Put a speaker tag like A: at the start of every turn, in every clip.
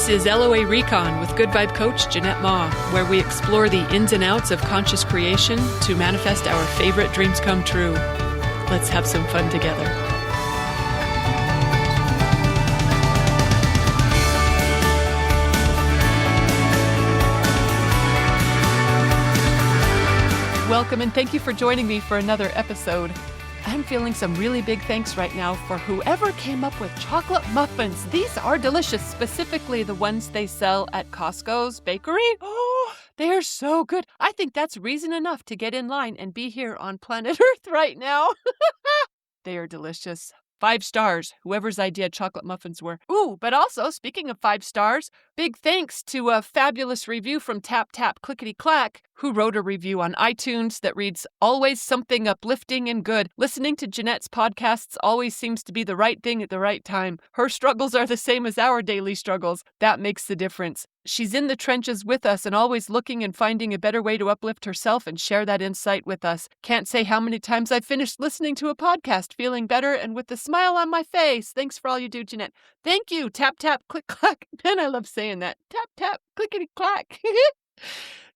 A: This is LOA Recon with Good Vibe Coach Jeanette Ma, where we explore the ins and outs of conscious creation to manifest our favorite dreams come true. Let's have some fun together. Welcome and thank you for joining me for another episode. I'm feeling some really big thanks right now for whoever came up with chocolate muffins. These are delicious, specifically the ones they sell at Costco's bakery. Oh, they are so good. I think that's reason enough to get in line and be here on planet Earth right now. They are delicious. 5 stars, whoever's idea chocolate muffins were. Ooh, but also, speaking of 5 stars, big thanks to a fabulous review from Tap Tap Clickety Clack, who wrote a review on iTunes that reads, "Always something uplifting and good. Listening to Jeanette's podcasts always seems to be the right thing at the right time. Her struggles are the same as our daily struggles. That makes the difference. She's in the trenches with us and always looking and finding a better way to uplift herself and share that insight with us. Can't say how many times I've finished listening to a podcast feeling better and with a smile on my face. Thanks for all you do, Jeanette." Thank you, Tap Tap Click Clack. Man, I love saying that. Tap Tap Clickety Clack.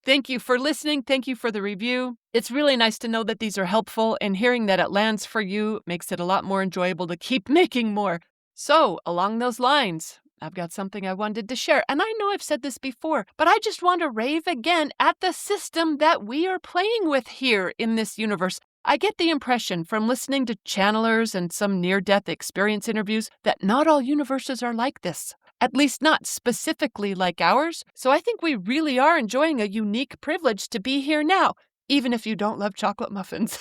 A: Thank you for listening. Thank you for the review. It's really nice to know that these are helpful, and hearing that it lands for you makes it a lot more enjoyable to keep making more. So, along those lines, I've got something I wanted to share. And I know I've said this before, but I just want to rave again at the system that we are playing with here in this universe. I get the impression from listening to channelers and some near-death experience interviews that not all universes are like this. At least not specifically like ours. So I think we really are enjoying a unique privilege to be here now, even if you don't love chocolate muffins.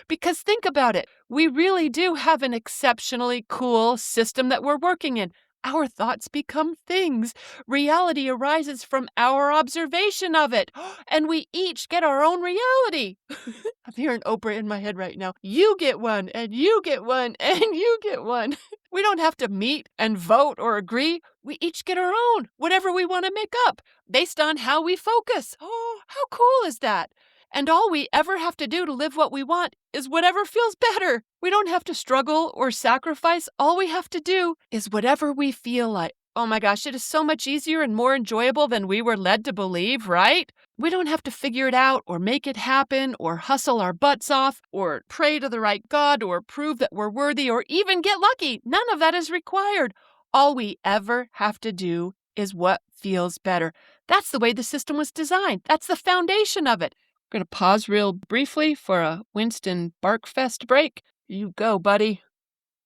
A: Because think about it. We really do have an exceptionally cool system that we're working in. Our thoughts become things. Reality arises from our observation of it. And we each get our own reality. I'm hearing Oprah in my head right now. You get one, and you get one, and you get one. We don't have to meet and vote or agree. We each get our own, whatever we want to make up, based on how we focus. Oh, how cool is that? And all we ever have to do to live what we want is whatever feels better. We don't have to struggle or sacrifice. All we have to do is whatever we feel like. Oh my gosh, it is so much easier and more enjoyable than we were led to believe, right? We don't have to figure it out or make it happen or hustle our butts off or pray to the right God or prove that we're worthy or even get lucky. None of that is required. All we ever have to do is what feels better. That's the way the system was designed. That's the foundation of it. I'm going to pause real briefly for a Winston Barkfest break. You go, buddy.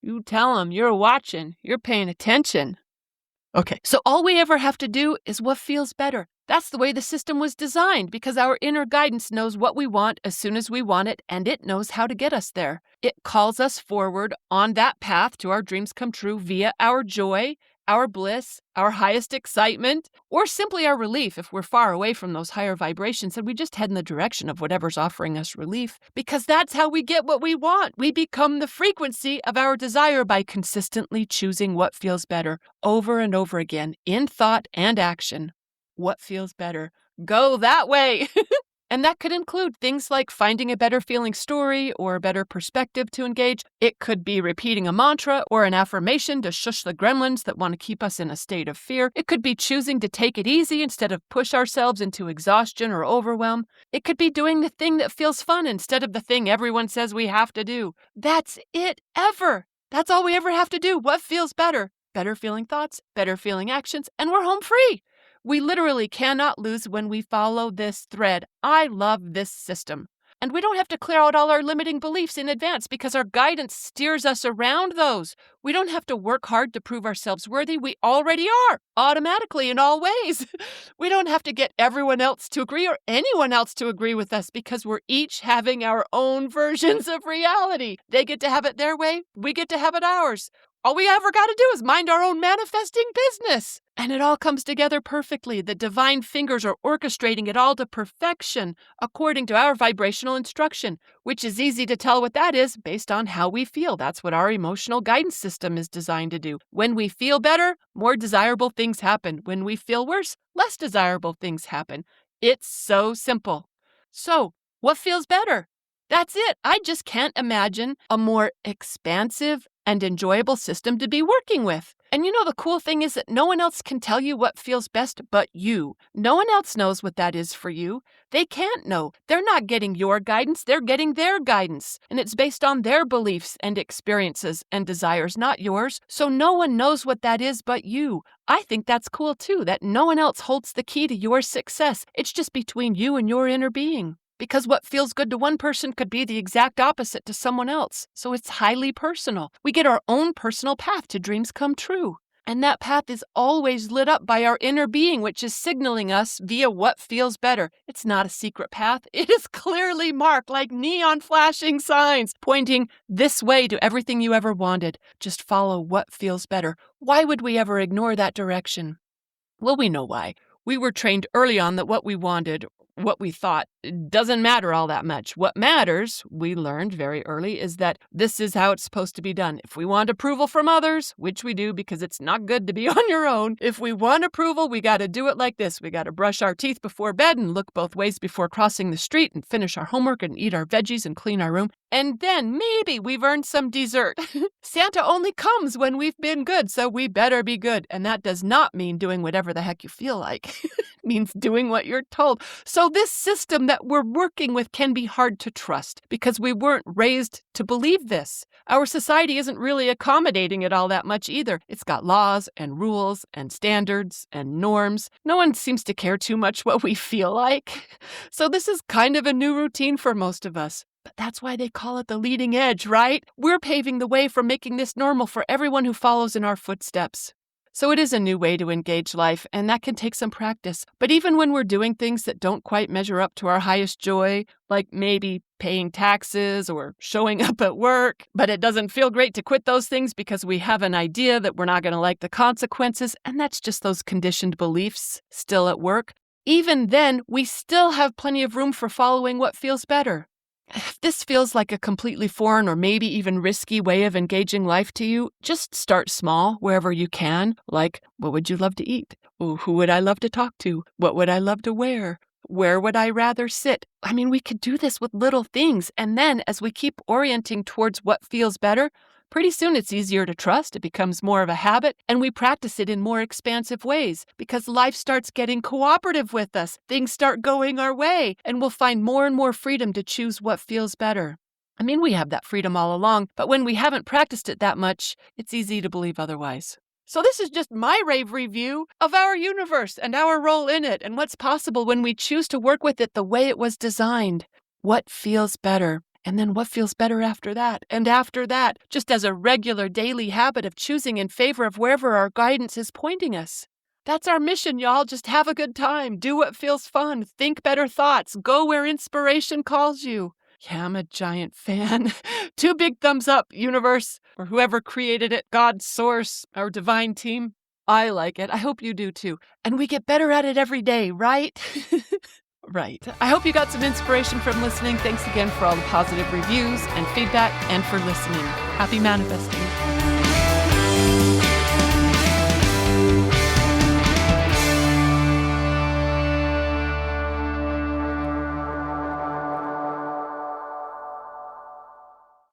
A: You tell him you're watching. You're paying attention. Okay, so all we ever have to do is what feels better. That's the way the system was designed because our inner guidance knows what we want as soon as we want it, and it knows how to get us there. It calls us forward on that path to our dreams come true via our joy, our bliss, our highest excitement, or simply our relief if we're far away from those higher vibrations and we just head in the direction of whatever's offering us relief, because that's how we get what we want. We become the frequency of our desire by consistently choosing what feels better over and over again in thought and action. What feels better? Go that way. And that could include things like finding a better feeling story or a better perspective to engage. It could be repeating a mantra or an affirmation to shush the gremlins that want to keep us in a state of fear. It could be choosing to take it easy instead of push ourselves into exhaustion or overwhelm. It could be doing the thing that feels fun instead of the thing everyone says we have to do. That's it ever. That's all we ever have to do. What feels better? Better feeling thoughts, better feeling actions, and we're home free. We literally cannot lose when we follow this thread. I love this system. And we don't have to clear out all our limiting beliefs in advance because our guidance steers us around those. We don't have to work hard to prove ourselves worthy. We already are, automatically in all ways. We don't have to get everyone else to agree or anyone else to agree with us because we're each having our own versions of reality. They get to have it their way. We get to have it ours. All we ever got to do is mind our own manifesting business. And it all comes together perfectly. The divine fingers are orchestrating it all to perfection according to our vibrational instruction, which is easy to tell what that is based on how we feel. That's what our emotional guidance system is designed to do. When we feel better, more desirable things happen. When we feel worse, less desirable things happen. It's so simple. So, what feels better? That's it. I just can't imagine a more expansive and enjoyable system to be working with. And the cool thing is that no one else can tell you what feels best but you. No one else knows what that is for you. They can't know. They're not getting your guidance, they're getting their guidance. And it's based on their beliefs and experiences and desires, not yours. So no one knows what that is but you. I think that's cool too, that no one else holds the key to your success. It's just between you and your inner being. Because what feels good to one person could be the exact opposite to someone else. So it's highly personal. We get our own personal path to dreams come true. And that path is always lit up by our inner being, which is signaling us via what feels better. It's not a secret path. It is clearly marked like neon flashing signs, pointing this way to everything you ever wanted. Just follow what feels better. Why would we ever ignore that direction? Well, we know why. We were trained early on that what we wanted, what we thought, doesn't matter all that much. What matters, we learned very early, is that this is how it's supposed to be done. If we want approval from others, which we do because it's not good to be on your own, if we want approval, we got to do it like this. We got to brush our teeth before bed and look both ways before crossing the street and finish our homework and eat our veggies and clean our room. And then maybe we've earned some dessert. Santa only comes when we've been good, so we better be good. And that does not mean doing whatever the heck you feel like. It means doing what you're told. So this system that we're working with can be hard to trust because we weren't raised to believe this. Our society isn't really accommodating it all that much either. It's got laws and rules and standards and norms. No one seems to care too much what we feel like. So this is kind of a new routine for most of us. But that's why they call it the leading edge, right? We're paving the way for making this normal for everyone who follows in our footsteps. So it is a new way to engage life, and that can take some practice. But even when we're doing things that don't quite measure up to our highest joy, like maybe paying taxes or showing up at work, but it doesn't feel great to quit those things because we have an idea that we're not going to like the consequences, and that's just those conditioned beliefs still at work. Even then, we still have plenty of room for following what feels better. If this feels like a completely foreign or maybe even risky way of engaging life to you, just start small wherever you can. Like, what would you love to eat? Ooh, who would I love to talk to? What would I love to wear? Where would I rather sit? I mean, we could do this with little things. And then as we keep orienting towards what feels better, pretty soon it's easier to trust. It becomes more of a habit, and we practice it in more expansive ways because life starts getting cooperative with us. Things start going our way, and we'll find more and more freedom to choose what feels better. I mean, we have that freedom all along, but when we haven't practiced it that much, it's easy to believe otherwise. So this is just my rave review of our universe and our role in it and what's possible when we choose to work with it the way it was designed. What feels better? And then what feels better after that? And after that, just as a regular daily habit of choosing in favor of wherever our guidance is pointing us. That's our mission, y'all. Just have a good time. Do what feels fun. Think better thoughts. Go where inspiration calls you. Yeah, I'm a giant fan. 2 big thumbs up, universe, or whoever created it, God, source, our divine team. I like it. I hope you do too. And we get better at it every day, right? Right. I hope you got some inspiration from listening. Thanks again for all the positive reviews and feedback and for listening. Happy manifesting.